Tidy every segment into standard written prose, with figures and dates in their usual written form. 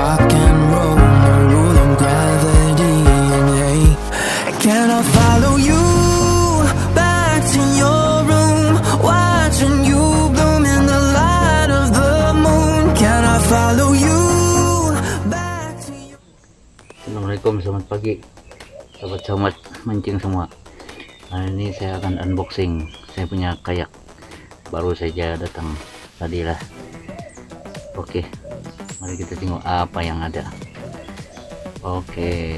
rock and roll, no rule of gravity, and yeah, can I follow you back to your room, watching you bloom in the light of the moon? Can I follow you back to your... Assalamualaikum, selamat pagi sahabat-sahabat mancing semua. Hari ini saya akan unboxing saya punya kayak, baru saja datang tadilah. Oke, mari kita tengok apa yang ada. Oke,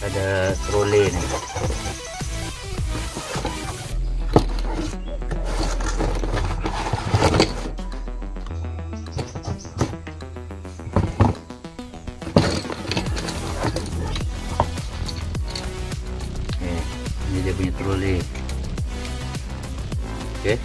ada troli nih. Ini dia punya troli. Oke.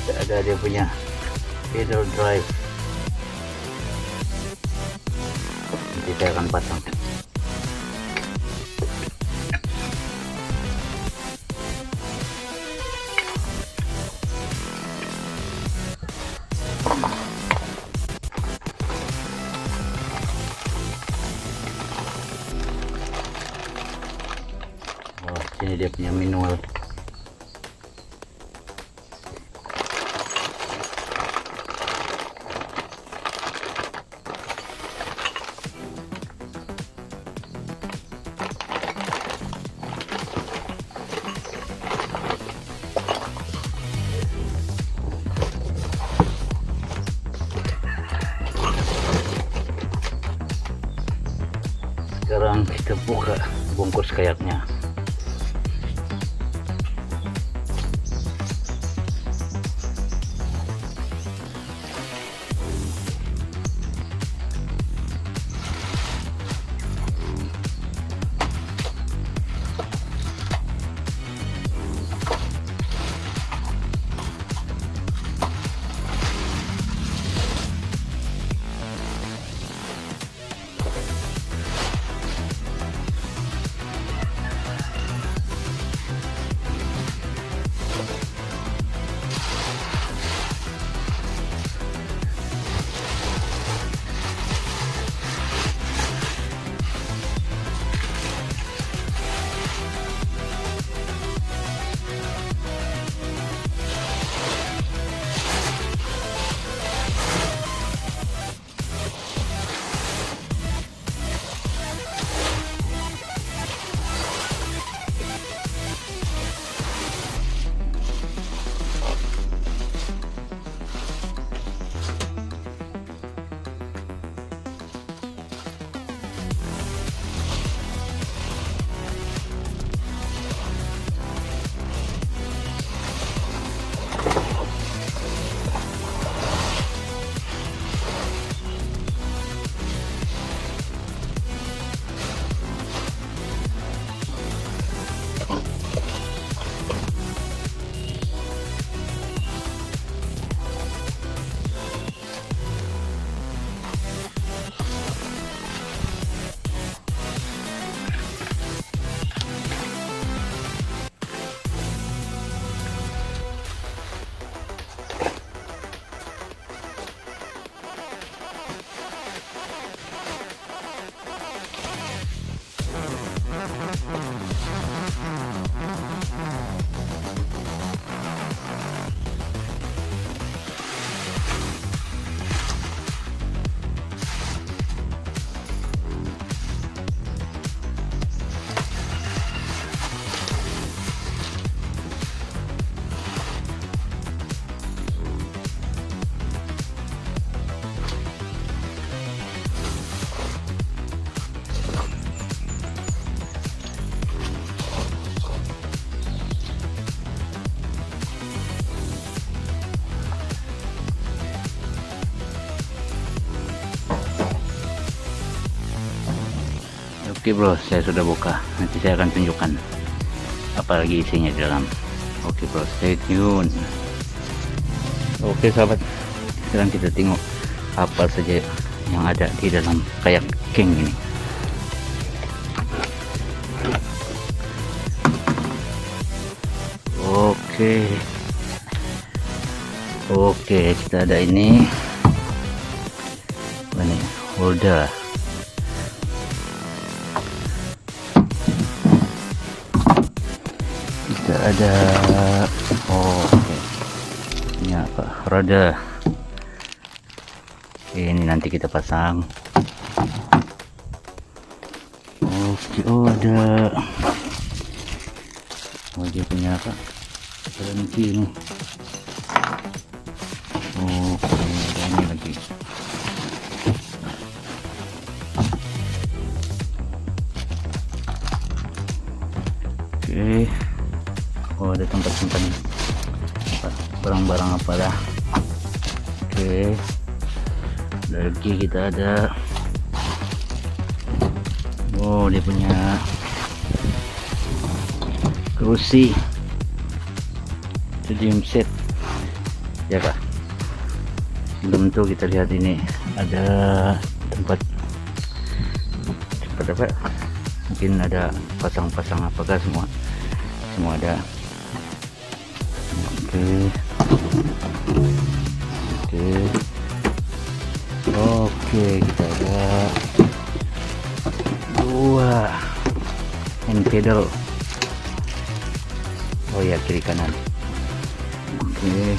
Kita ada dia punya pedal drive. Nanti saya akan pasang. Oh, ini dia punya manual. Sekarang kita buka bungkus kayaknya. Oke bro, saya sudah buka. Nanti saya akan tunjukkan apalagi isinya di dalam. Oke bro, stay tune. Oke sahabat, sekarang kita tengok apa saja yang ada di dalam kayak king ini. Oke, kita ada ini. Ini holder. Kita ada ini apa? Roda. Ini nanti kita pasang. Oke, ada. Dia punya apa? Berhenti nih. Oke, ada ini lagi. Oke. Ada tempat simpan barang-barang apa dah. Oke. Lagi kita ada. Dia punya kursi stadium set ya kak. Sebelum itu kita lihat ini ada tempat apa, mungkin ada pasang-pasang apakah semua ada. Oke, kita ada dua hand pedal. Ya, kiri kanan. Oke,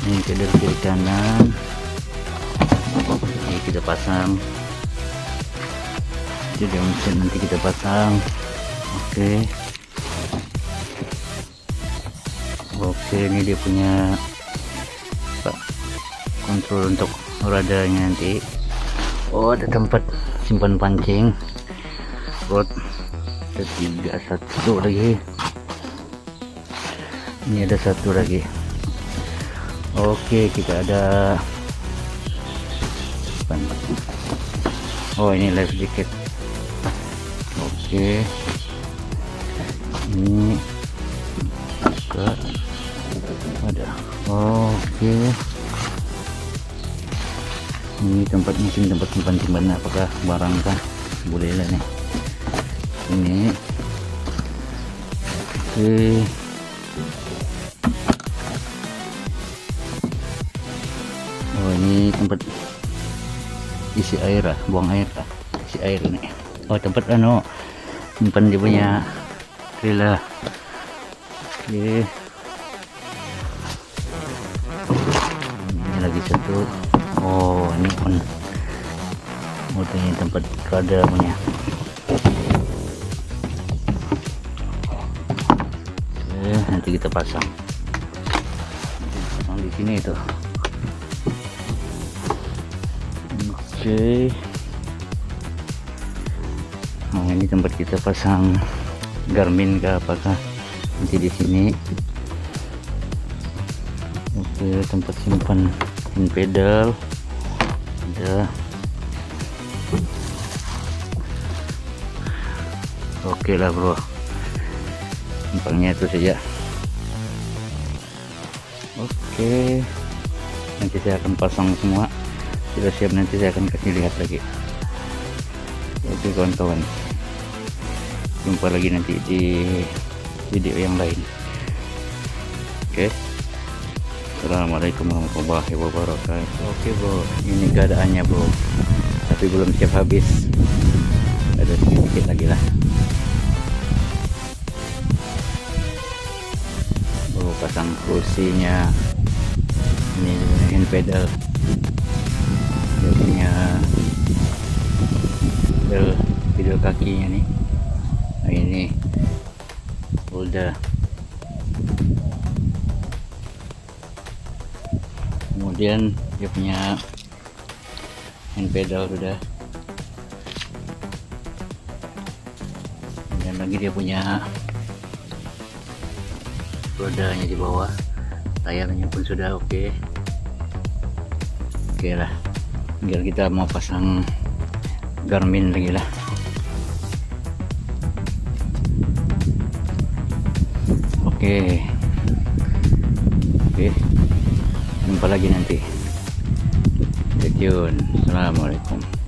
ini pedal kiri kanan. Ini kita pasang. Jadi mesin nanti kita pasang. Oke, ini dia punya kontrol untuk rodanya nanti. Ada tempat simpan pancing. Rod ada 1 lagi. Ini ada 1 lagi. Oke, kita ada ini life jacket. Oke, ini juga ada. Oke, ini tempat mungkin tempat simpan apakah barang kah, boleh lah nih ini. Ini tempat isi air lah, buang air lah, isi air nih. Tempat simpan dia punya trailer. Oke, ini lagi 1. Ini pun ini tempat roda punya. Nanti kita pasang di sini itu. Oke. Ini tempat kita pasang Garmin ke apakah nanti di sini. Oke, tempat simpan hand pedal ada. Oke lah bro, simpangnya itu saja. Oke, nanti saya akan pasang semua. Sudah siap, nanti saya akan kasih lihat lagi. Oke kawan-kawan, jumpa lagi nanti di video yang lain. Oke, assalamualaikum warahmatullahi wabarakatuh. Oke bro, ini keadaannya bro, tapi belum siap habis, ada sedikit lagi lah. Pasang kursinya, ini hand pedal, dia punya pedal kakinya nih. Ini udah, kemudian dia punya hand pedal sudah, dan lagi dia punya rodanya di bawah, tayarnya pun sudah oke lah. Tinggal kita mau pasang Garmin lagi lah. Oke, jumpa lagi nanti. Stay tune. Assalamualaikum.